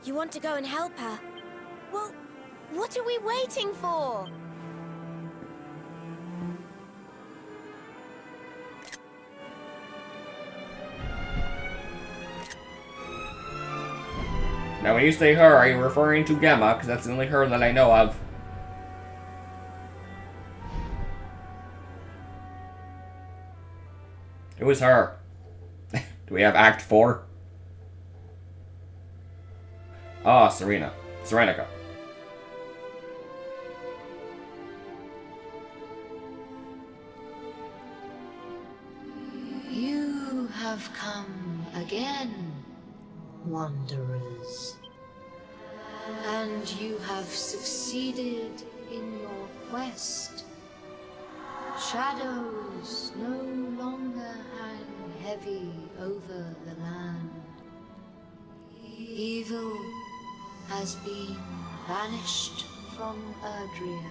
You want to go and help her? Well, what are we waiting for? Now, when you say her, are you referring to Gemma? Because that's the only her that I know of. It was her. Do we have Act 4? Ah, Serena. Serenica. You have come again, wanderers. And you have succeeded in your quest. Shadows no longer hang heavy over the land. Evil has been banished from Erdrea.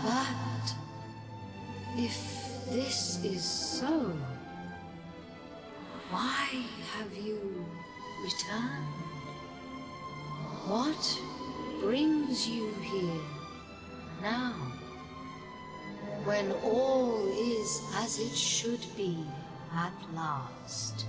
But if this is so, why have you returned? What brings you here now, when all is as it should be at last?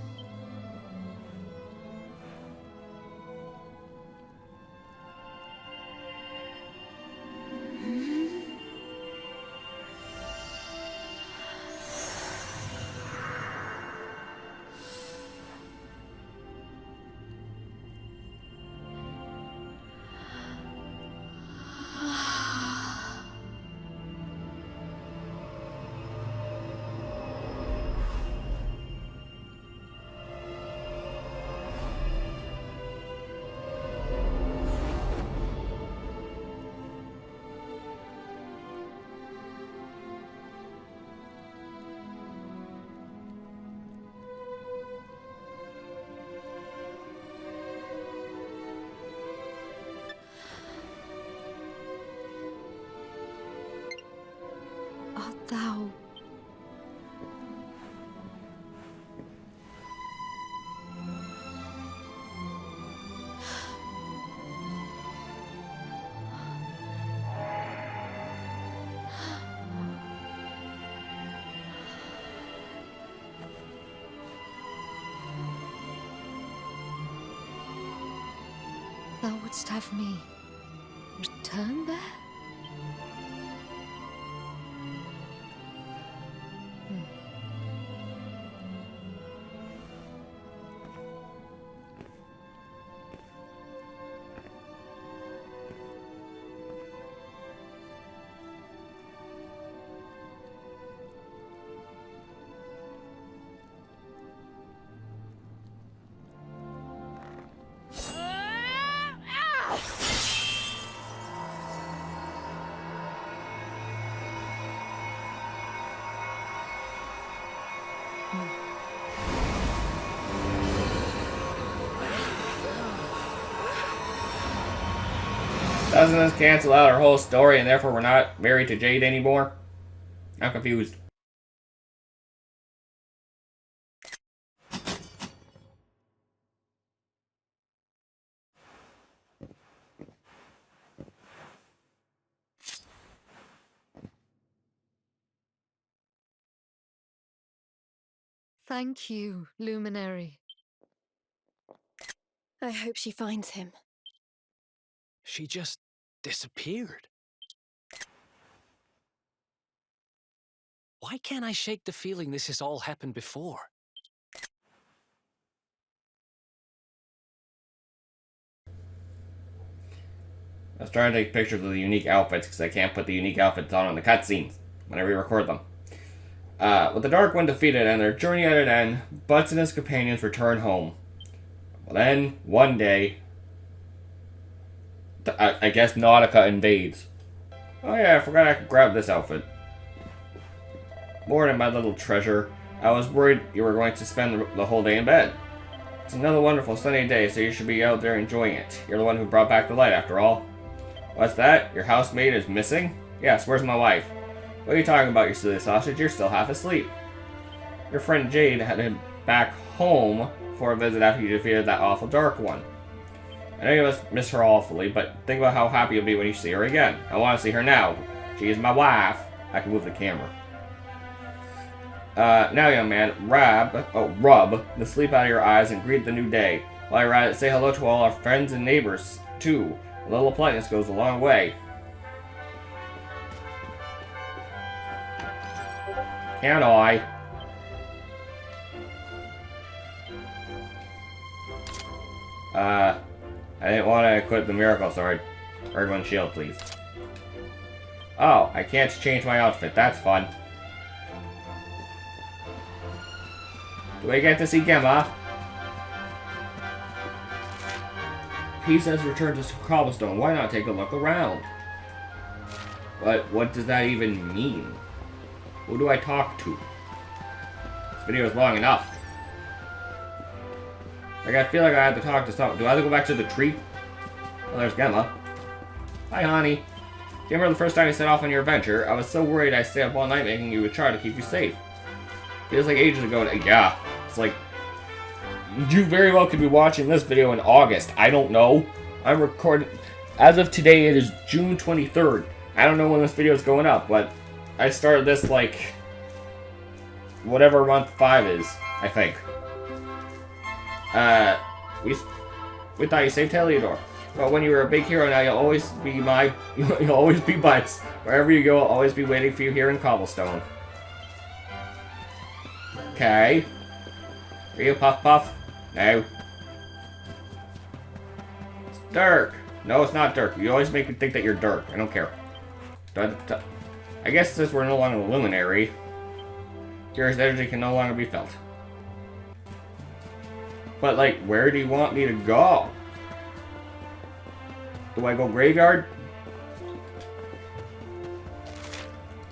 Art thou... Thou wouldst have me return there? Doesn't this cancel out our whole story and therefore we're not married to Jade anymore? I'm confused. Thank you, Luminary. I hope she finds him. She just disappeared. Why can't I shake the feeling this has all happened before? I was trying to take pictures of the unique outfits because I can't put the unique outfits on in the cutscenes when I re-record them. With the Dark One defeated and their journey at an end, Butts and his companions return home. Well then, one day, I guess Nautica invades. Oh yeah, I forgot I could grab this outfit. Morning, my little treasure. I was worried you were going to spend the whole day in bed. It's another wonderful sunny day, so you should be out there enjoying it. You're the one who brought back the light, after all. What's that? Your housemaid is missing? Yes, where's my wife? What are you talking about, you silly sausage? You're still half asleep. Your friend Jade headed back home for a visit after you defeated that awful Dark One. I know you must miss her awfully, but think about how happy you'll be when you see her again. I want to see her now. She is my wife. I can move the camera. Now, young man, rub the sleep out of your eyes and greet the new day. While you're at it, say hello to all our friends and neighbors, too. A little politeness goes a long way. Can I? I didn't want to equip the miracle sword. Earth shield, please. Oh, I can't change my outfit. That's fun. Do I get to see Gemma? Peace has returned to Cobblestone. Why not take a look around? But what does that even mean? Who do I talk to? This video is long enough. Like, I feel like I have to talk to someone. Do I have to go back to the tree? Oh, there's Gemma. Hi, honey. Do you remember the first time you set off on your adventure? I was so worried I'd stay up all night making you a chart to keep you safe. Feels like ages ago. Yeah, it's like... You very well could be watching this video in August. I don't know. I'm recording... As of today, it is June 23rd. I don't know when this video is going up, but I started this, like... whatever month 5 is, I think. We thought you saved Heliodor. Well, when you were a big hero, now you'll always be you'll always be Butts. Wherever you go, I'll always be waiting for you here in Cobblestone. Okay. Are you Puff Puff? No. It's Dirk. No, it's not Dirk. You always make me think that you're Dirk. I don't care. I guess since we're no longer a luminary, Kira's energy can no longer be felt. But, like, where do you want me to go? Do I go graveyard?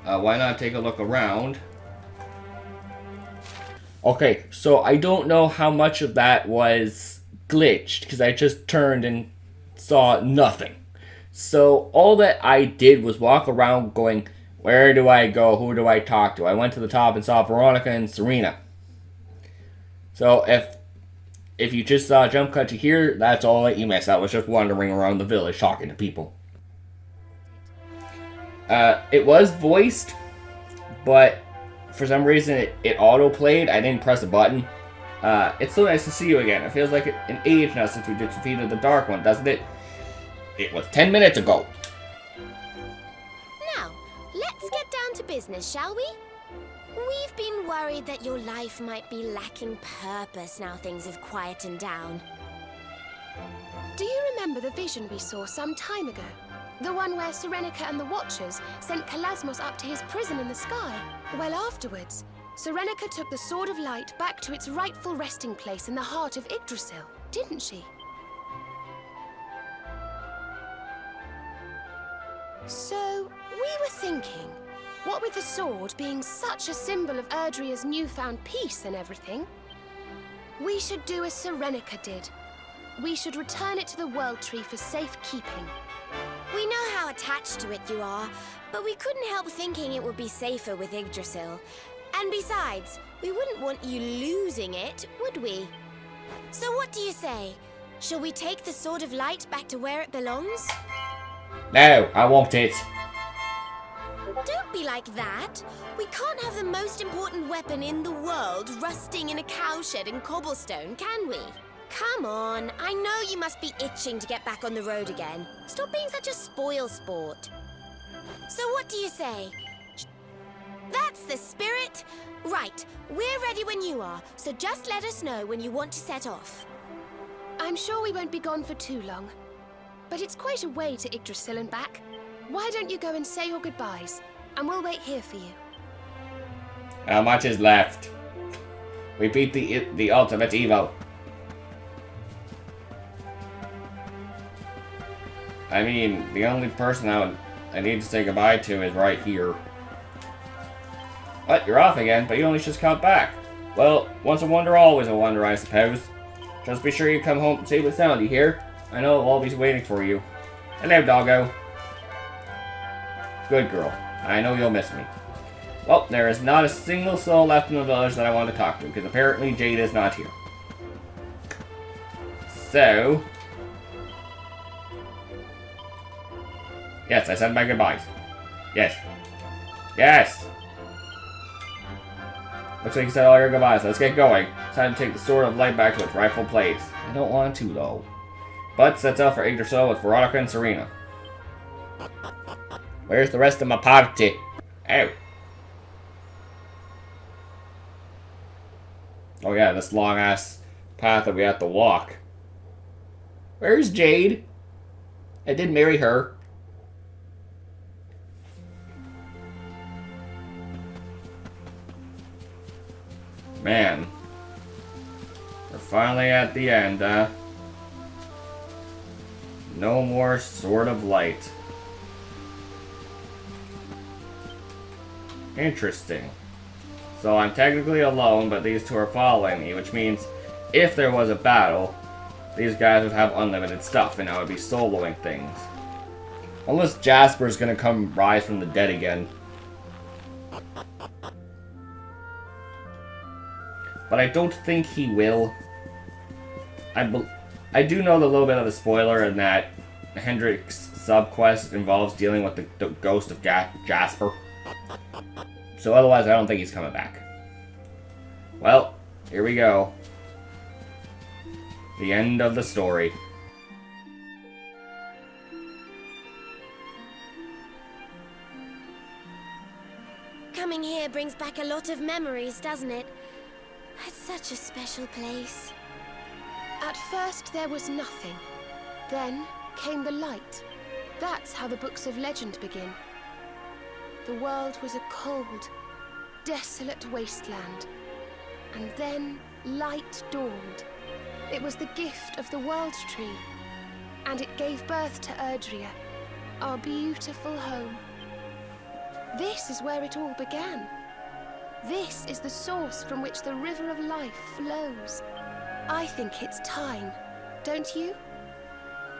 Why not take a look around? Okay, so I don't know how much of that was glitched, because I just turned and saw nothing. So all that I did was walk around going, where do I go? Who do I talk to? I went to the top and saw Veronica and Serena. So if you just saw a jump cut to here, that's all that you missed. I was just wandering around the village talking to people. It was voiced, but for some reason it auto-played. I didn't press a button. It's so nice to see you again. It feels like an age now since we defeated the Dark One, doesn't it? It was 10 minutes ago. Now, let's get down to business, shall we? We've been worried that your life might be lacking purpose now things have quietened down. Do you remember the vision we saw some time ago? The one where Serenica and the Watchers sent Calasmos up to his prison in the sky? Well, afterwards, Serenica took the Sword of Light back to its rightful resting place in the heart of Yggdrasil, didn't she? So, we were thinking, what with the sword being such a symbol of Erdrea's newfound peace and everything, we should do as Serenica did. We should return it to the World Tree for safekeeping. We know how attached to it you are, but we couldn't help thinking it would be safer with Yggdrasil. And besides, we wouldn't want you losing it, would we? So what do you say? Shall we take the Sword of Light back to where it belongs? No, I want it. Don't be like that. We can't have the most important weapon in the world rusting in a cowshed in Cobblestone, can we? Come on, I know you must be itching to get back on the road again. Stop being such a spoil sport. So what do you say? That's the spirit. Right, we're ready when you are, so just let us know when you want to set off. I'm sure we won't be gone for too long. But it's quite a way to Yggdrasil and back. Why don't you go and say your goodbyes, and we'll wait here for you. How much is left? We beat the ultimate evil. I mean, the only person I need to say goodbye to is right here. What? You're off again, but you only just got back. Well, once a wonder, always a wonder, I suppose. Just be sure you come home safe and sound, you hear? I know I'll always be waiting for you. Hello, doggo. Good girl. I know you'll miss me. Well, there is not a single soul left in the village that I want to talk to, because apparently Jade is not here. So... Yes, I said my goodbyes. Yes. Yes! Looks like you said all your goodbyes. Let's get going. It's time to take the Sword of Light back to its rightful place. I don't want to, though. But sets out for Yggdrasil with Veronica and Serena. Where's the rest of my party? Oh. Oh yeah, this long-ass path that we have to walk. Where's Jade? I did marry her. Man. We're finally at the end, No more Sword of Light. Interesting. So I'm technically alone, but these two are following me, which means if there was a battle, these guys would have unlimited stuff, and I would be soloing things. Unless Jasper's gonna come rise from the dead again. But I don't think he will. I do know the little bit of a spoiler in that Hendrick's subquest involves dealing with the ghost of Jasper. So otherwise, I don't think he's coming back. Well, here we go. The end of the story. Coming here brings back a lot of memories, doesn't it? It's such a special place. At first there was nothing. Then came the light. That's how the books of legend begin. The world was a cold, desolate wasteland. And then light dawned. It was the gift of the World Tree. And it gave birth to Erdrea, our beautiful home. This is where it all began. This is the source from which the river of life flows. I think it's time, don't you?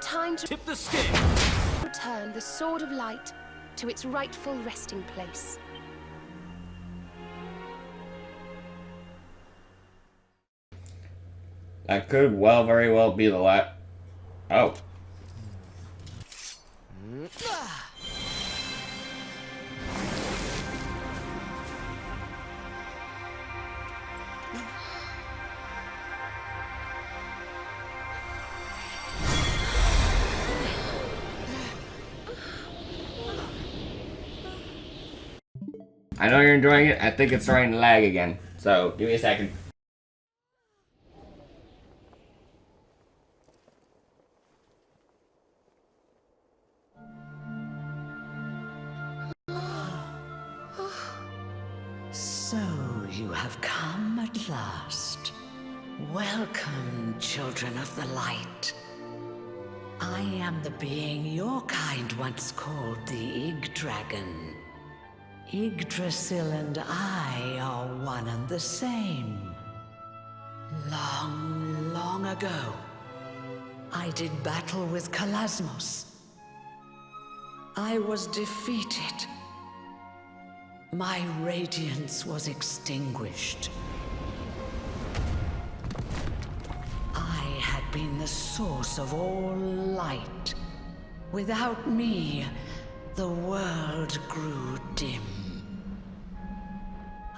Time to Tip the scale. return the Sword of Light to its rightful resting place. That could very well be the last. Oh. I know you're enjoying it. I think it's starting to lag again. So, give me a second. So you have come at last. Welcome, children of the light. I am the being your kind once called the Yggdragon. Yggdrasil and I are one and the same. Long, long ago, I did battle with Calasmos. I was defeated. My radiance was extinguished. I had been the source of all light. Without me, the world grew dim.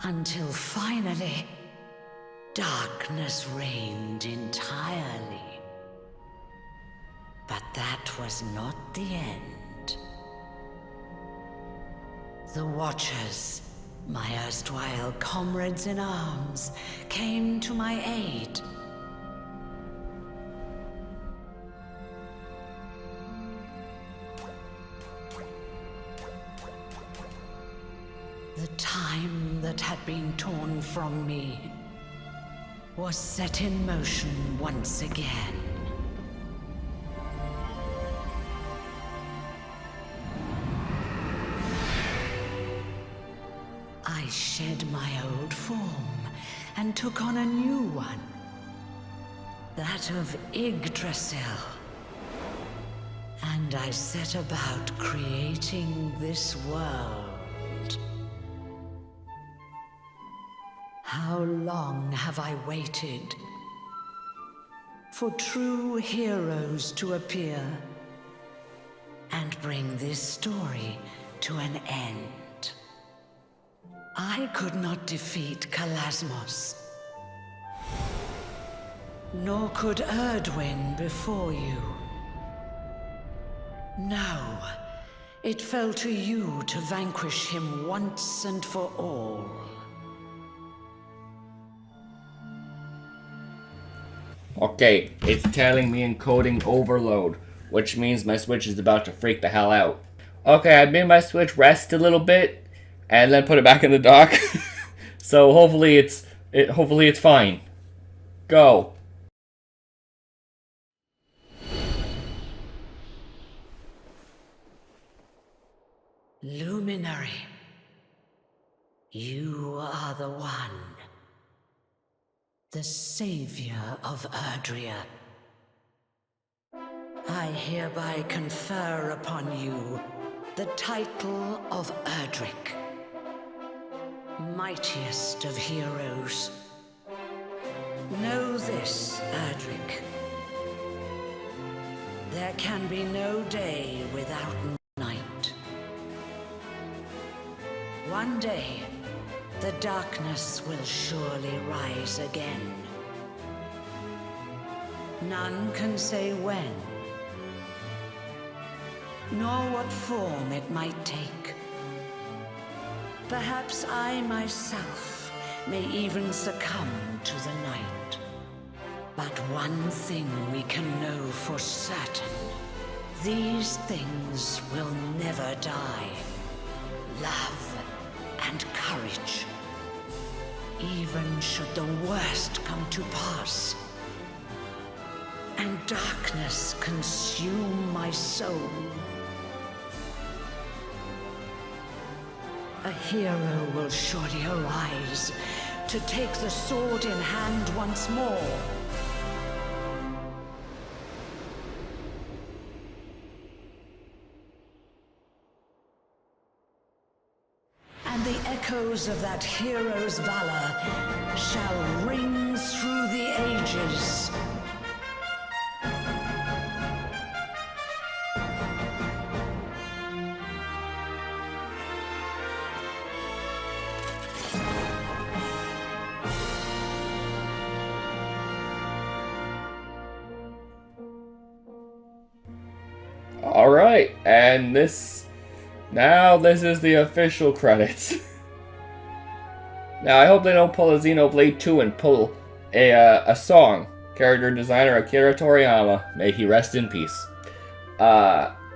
Until finally, darkness reigned entirely. But that was not the end. The Watchers, my erstwhile comrades in arms, came to my aid. The time that had been torn from me was set in motion once again. I shed my old form and took on a new one, that of Yggdrasil. And I set about creating this world. How long have I waited? for true heroes to appear and bring this story to an end. I could not defeat Calasmos, nor could Erdwin before you. No, it fell to you to vanquish him once and for all. Okay, it's telling me encoding overload, which means my Switch is about to freak the hell out. Okay, I made my Switch rest a little bit, and then put it back in the dock. So hopefully it's fine. Go. Luminary, you are the one. The savior of Erdrea. I hereby confer upon you the title of Erdrick, mightiest of heroes. Know this, Erdrick. There can be no day without night. One day, the darkness will surely rise again. None can say when, nor what form it might take. Perhaps I myself may even succumb to the night. But one thing we can know for certain. These things will never die. Love and courage. Even should the worst come to pass, and darkness consume my soul, a hero will surely arise to take the sword in hand once more. And the echoes of that hero's valor shall ring through the ages. Alright, and this is the official credits. Now, I hope they don't pull a Xenoblade 2 and pull a song. Character designer Akira Toriyama, may he rest in peace.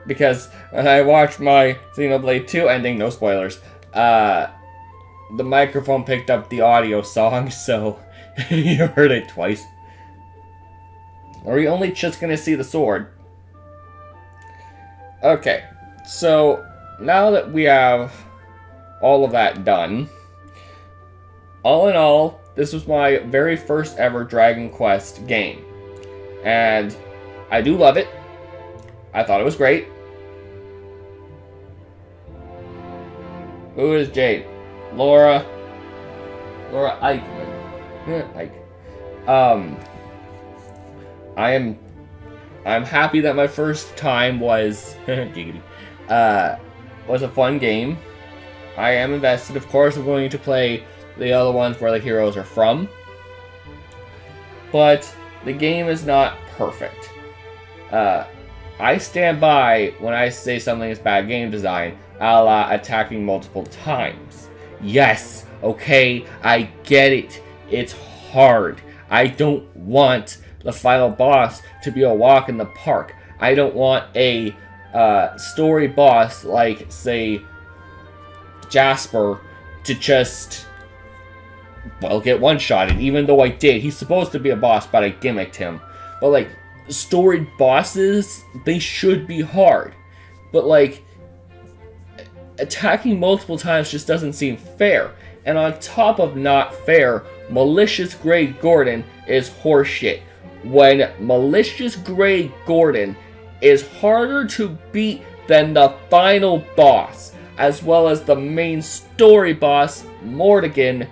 Because when I watched my Xenoblade 2 ending, no spoilers, the microphone picked up the audio song, so you heard it twice. Are we only just gonna see the sword? Okay, so now that we have all of that done, all in all, this was my very first ever Dragon Quest game. And I do love it. I thought it was great. Who is Jade? Laura Eichmann. Ike. I'm happy that my first time was was a fun game. I am invested. Of course, I'm going to play the other ones where the heroes are from. But the game is not perfect. I stand by when I say something is bad game design, a la attacking multiple times. Yes, okay, I get it. It's hard. I don't want the final boss to be a walk in the park. I don't want a story boss like, say, Jasper to just, well, get one-shotted. Even though I did. He's supposed to be a boss, but I gimmicked him. But, like, storied bosses, they should be hard. But, like, attacking multiple times just doesn't seem fair. And on top of not fair, Malicious Grey Gordon is horseshit. When Malicious Grey Gordon is harder to beat than the final boss, as well as the main story boss, Mortigan,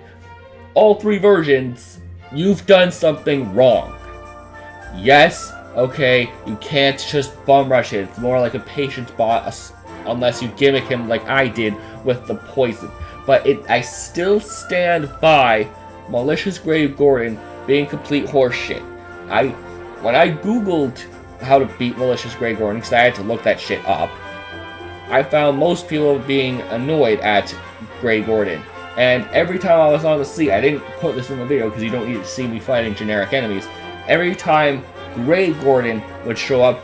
all three versions, you've done something wrong. Yes, okay, you can't just bum rush it. It's more like a patience bot, unless you gimmick him like I did with the poison. But I still stand by Malicious Grey Gordon being complete horseshit. When I googled how to beat Malicious Grey Gordon, because I had to look that shit up, I found most people being annoyed at Grey Gordon. And every time I was on the sea, I didn't put this in the video because you don't need to see me fighting generic enemies. Every time Grey Gordon would show up,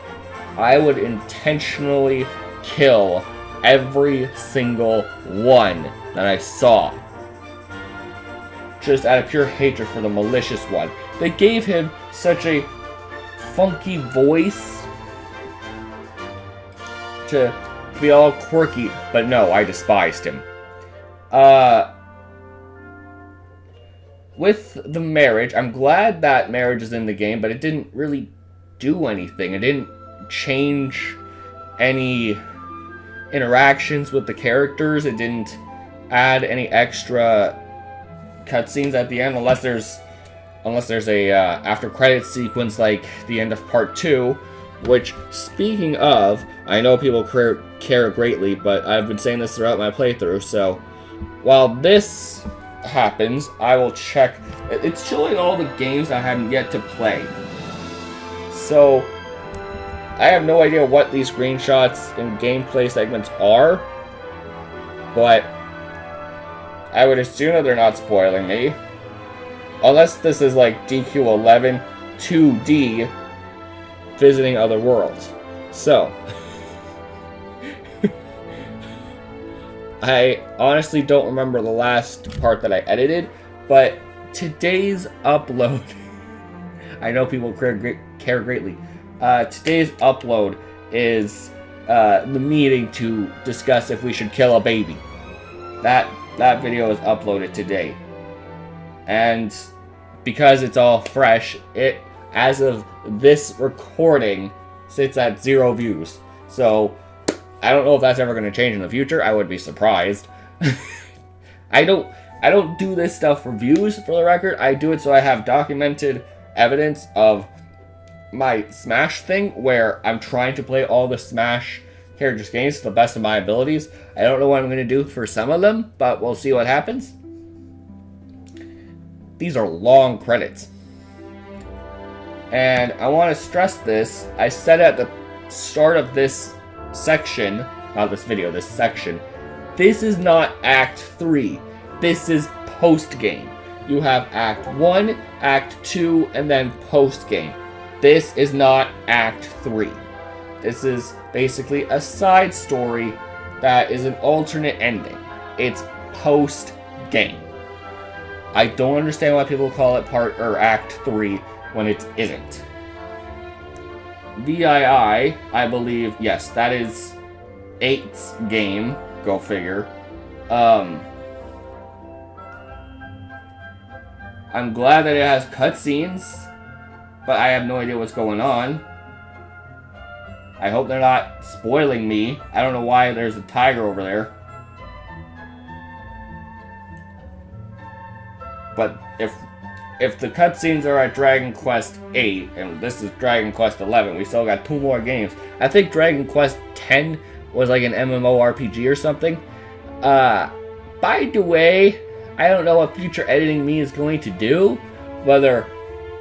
I would intentionally kill every single one that I saw. Just out of pure hatred for the malicious one. They gave him such a funky voice to be all quirky, but no, I despised him. With the marriage, I'm glad that marriage is in the game, but it didn't really do anything. It didn't change any interactions with the characters. It didn't add any extra cutscenes at the end, unless there's a after credits sequence like the end of part 2, which, speaking of, I know people care greatly, but I've been saying this throughout my playthrough, so while this happens, I will check. It's showing all the games I haven't yet to play, so I have no idea what these screenshots and gameplay segments are, but I would assume that they're not spoiling me. Unless this is like DQ11 2D visiting other worlds. So, I honestly don't remember the last part that I edited, but today's upload, I know people care greatly. Today's upload is the meeting to discuss if we should kill a baby. That video is uploaded today. And because it's all fresh, it, as of this recording, sits at 0 views. So, I don't know if that's ever going to change in the future. I would be surprised. I don't do this stuff for views, for the record. I do it so I have documented evidence of my Smash thing, where I'm trying to play all the Smash characters games to the best of my abilities. I don't know what I'm going to do for some of them, but we'll see what happens. These are long credits. And I want to stress this. I said at the start of this section, not this video, this section, this is not Act 3. This is post-game. You have Act 1, Act 2, and then post-game. This is not Act 3. This is basically a side story that is an alternate ending. It's post-game. I don't understand why people call it Act 3 when it isn't. VII, I believe, yes, that is 8's game. Go figure. I'm glad that it has cutscenes, but I have no idea what's going on. I hope they're not spoiling me. I don't know why there's a tiger over there. But if the cutscenes are at Dragon Quest 8, and this is Dragon Quest 11, we still got 2 more games. I think Dragon Quest 10 was like an MMORPG or something. By the way, I don't know what future editing me is going to do. Whether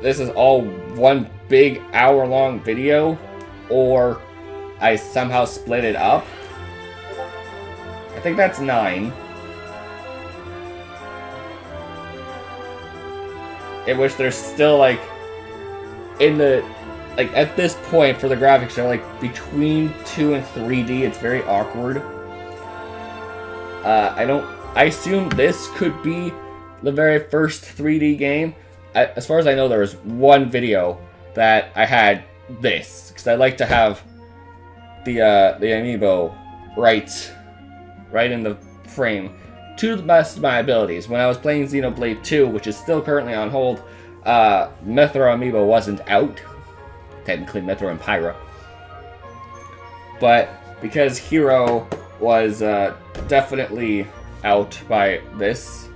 this is all one big hour-long video, or I somehow split it up. I think that's 9. In which there's still like at this point for the graphics, they're like between 2 and 3D. It's very awkward. I assume this could be the very first 3D game. As far as I know, there was one video that I had this, because I like to have the amiibo right in the frame to the best of my abilities. When I was playing Xenoblade 2, which is still currently on hold, Mythra amiibo wasn't out. Technically Mythra and Pyra. But because Hero was definitely out by this,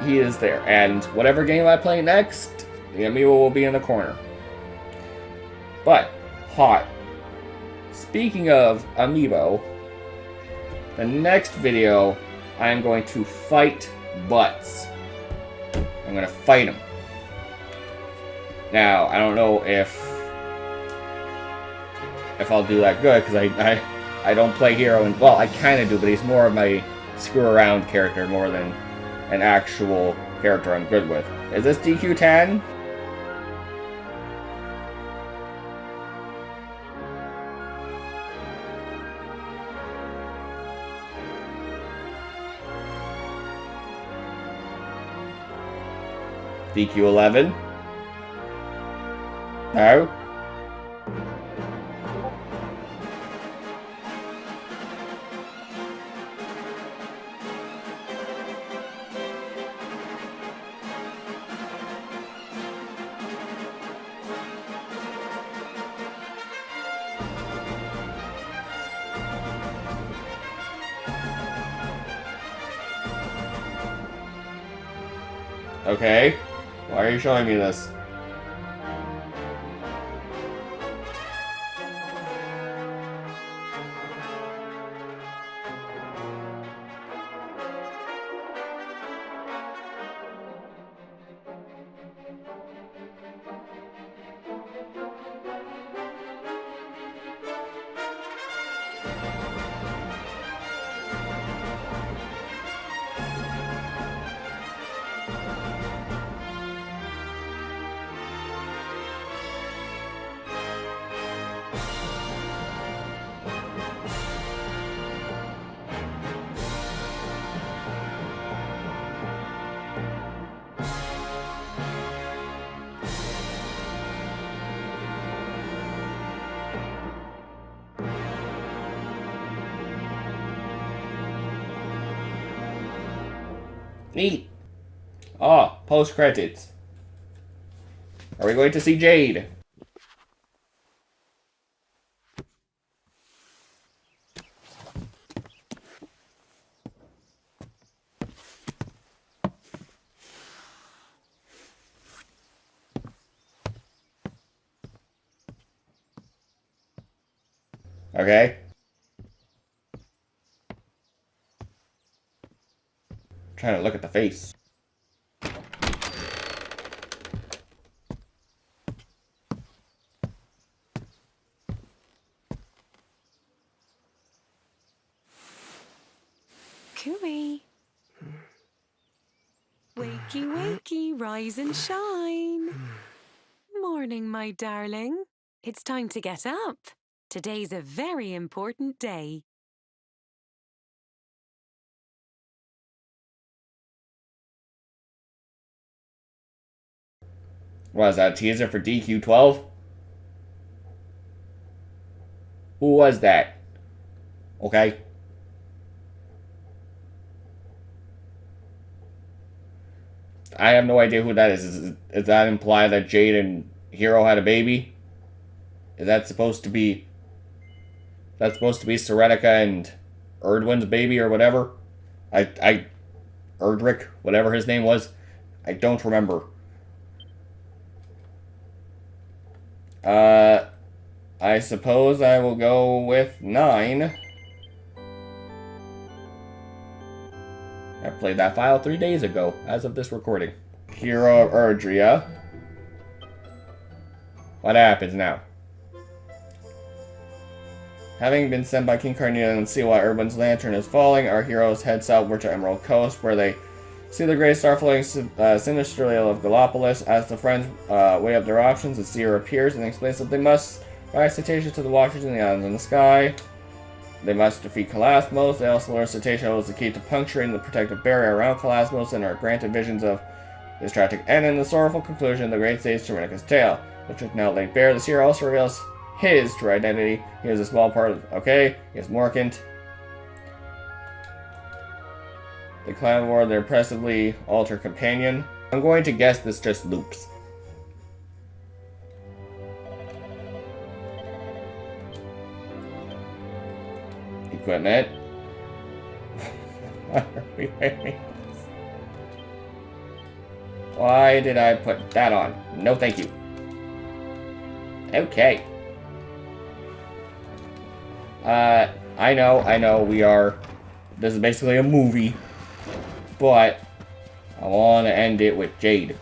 he is there. And whatever game I play next, The amiibo will be in the corner. But, hot. Speaking of amiibo, the next video, I'm going to fight butts. I'm going to fight them. Now, I don't know if I'll do that good, because I don't play Hero, and well, I kind of do, but he's more of my screw-around character more than an actual character I'm good with. Is this DQ10? DQ11? No? Okay. Why are you showing me this? Neat. Ah, post credits. Are we going to see Jade? Okay. Trying to look at the face. Cooey. Wakey, wakey, rise and shine. Morning, my darling. It's time to get up. Today's a very important day. What is that, a teaser for DQ12? Who was that? Okay. I have no idea who that is. Does that imply that Jade and Hero had a baby? Is that supposed to be... That's supposed to be Serenica and Erdwin's baby or whatever? Erdrick, whatever his name was. I don't remember. I suppose I will go with 9. I played that file 3 days ago, as of this recording. Hero of Erdria. What happens now? Having been sent by King Carnelian to see why Erdwin's lantern is falling, our heroes head southward to Emerald Coast, where they see the great star floating sinisterly of Gallopolis. As the friends weigh up their options, the seer appears and explains that they must buy cetaceans to the watchers in the islands in the sky. They must defeat Calasmos. They also learn Cetacean holds the key to puncturing the protective barrier around Calasmos and are granted visions of his tragic end and the sorrowful conclusion of the great sage Serenica's tale. The truth now laid bare, the seer also reveals his true identity. He is a small part of... Okay, he is Morkant. The clan wore their impressively altered companion. I'm going to guess this just loops. Equipment. Why are we wearing this? Why did I put that on? No, thank you. Okay. I know, this is basically a movie, but I want to end it with Jade.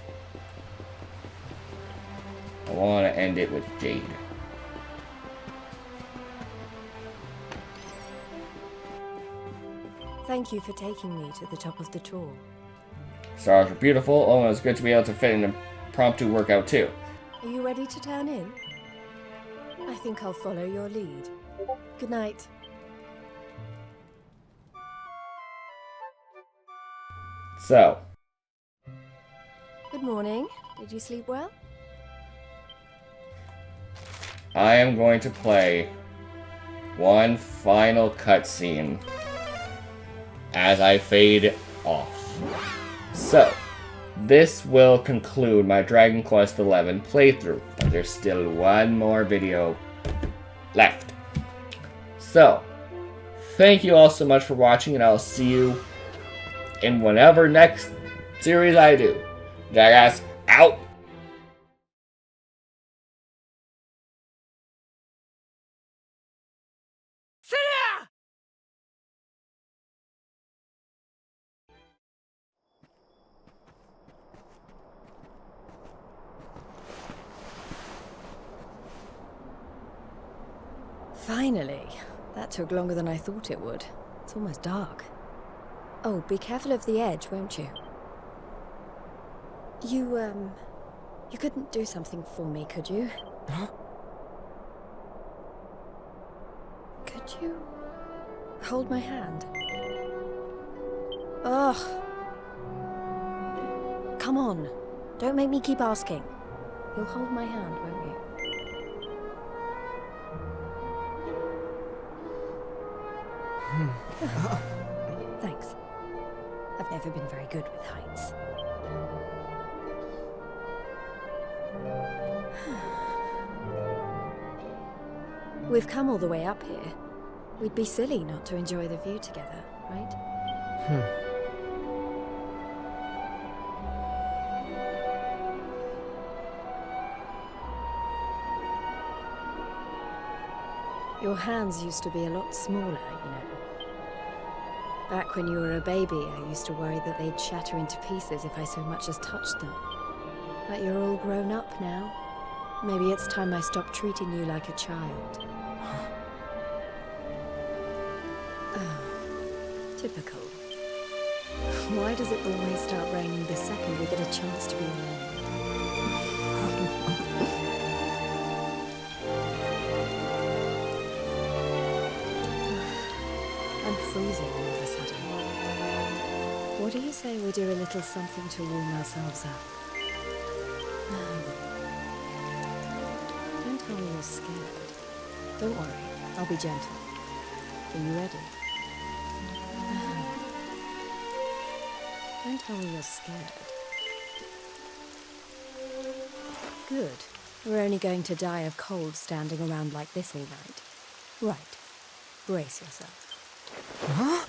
Thank you for taking me to the top of the tour. Stars are beautiful. Oh, and it's good to be able to fit in an impromptu workout too. Are you ready to turn in? I think I'll follow your lead. Good night. So, Good morning. Did you sleep well? I am going to play one final cutscene as I fade off. So, this will conclude my Dragon Quest XI playthrough, but there's still one more video left. So, thank you all so much for watching, and I'll see you in whatever next series I do. Jackass, out! Finally. That took longer than I thought it would. It's almost dark. Oh, be careful of the edge, won't you? You couldn't do something for me, could you? Huh? Could you hold my hand? Ugh. Come on. Don't make me keep asking. You'll hold my hand, won't you? Thanks. I've never been very good with heights. We've come all the way up here. We'd be silly not to enjoy the view together, right? Your hands used to be a lot smaller, you know. Back when you were a baby, I used to worry that they'd shatter into pieces if I so much as touched them. But you're all grown up now. Maybe it's time I stopped treating you like a child. Oh, typical. Why does it always start raining the second we get a chance to be alone? I'm freezing all of a sudden. What do you say we do a little something to warm ourselves up? Don't tell me you're scared. Don't worry, I'll be gentle. Are you ready? Don't tell me you're scared. Good. We're only going to die of cold standing around like this all night. Right. Brace yourself. Huh?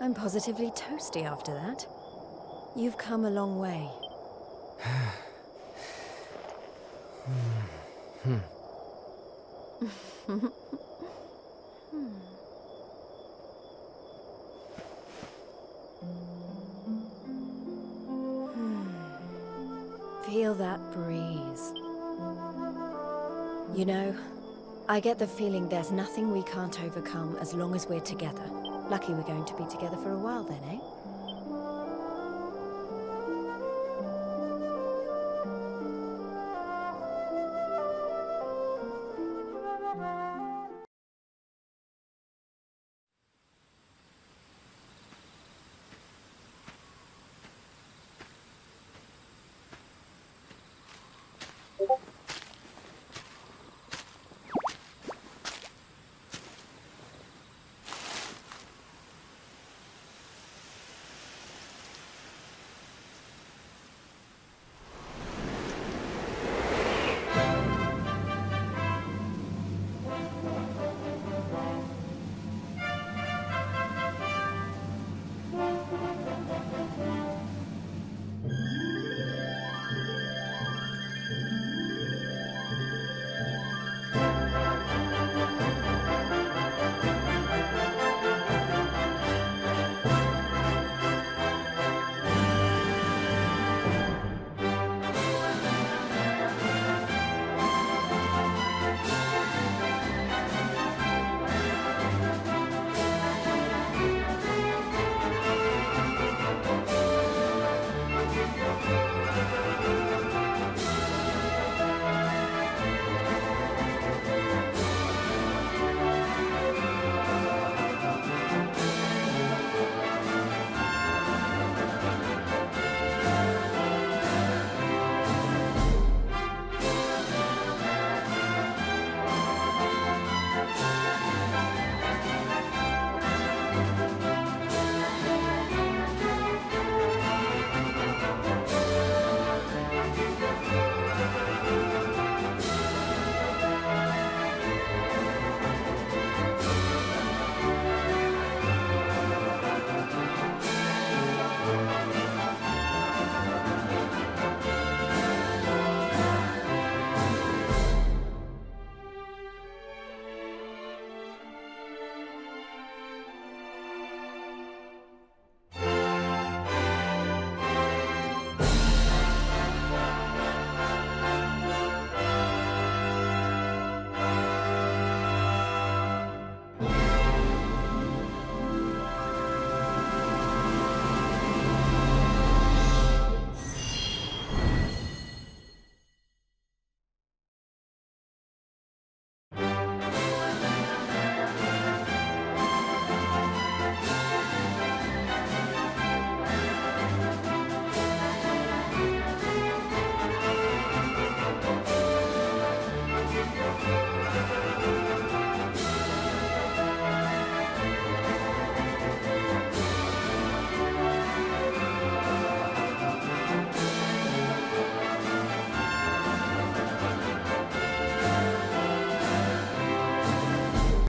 I'm positively toasty after that. You've come a long way. Feel that breeze. You know, I get the feeling there's nothing we can't overcome as long as we're together. Lucky we're going to be together for a while then, eh?